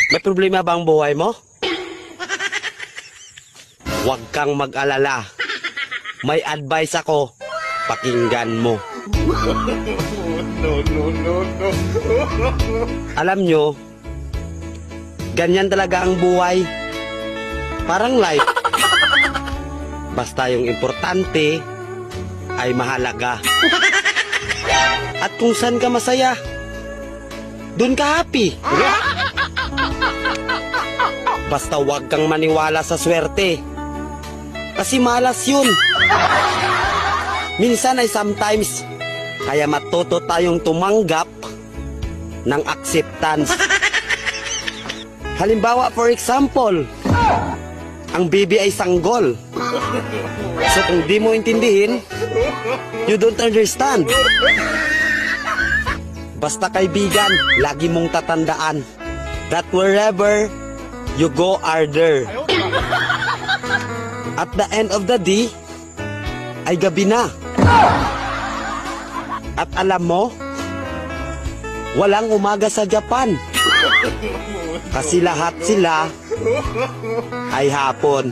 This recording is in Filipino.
May problema ba ang buhay mo? Huwag kang mag-alala. May advice ako. Pakinggan mo. Alam nyo, ganyan talaga ang buhay. Parang life. Basta yung importante ay mahalaga. At kung saan ka masaya, dun ka happy. Basta huwag kang maniwala sa swerte. Kasi malas yun. Minsan ay sometimes, kaya matuto tayong tumanggap ng acceptance. Halimbawa, for example, ang baby ay sanggol. So kung di mo intindihin, you don't understand. Basta kaibigan, lagi mong tatandaan that wherever you go are there. At the end of the day, ay gabi na. At alam mo, walang umaga sa Japan. Kasi lahat sila ay hapon.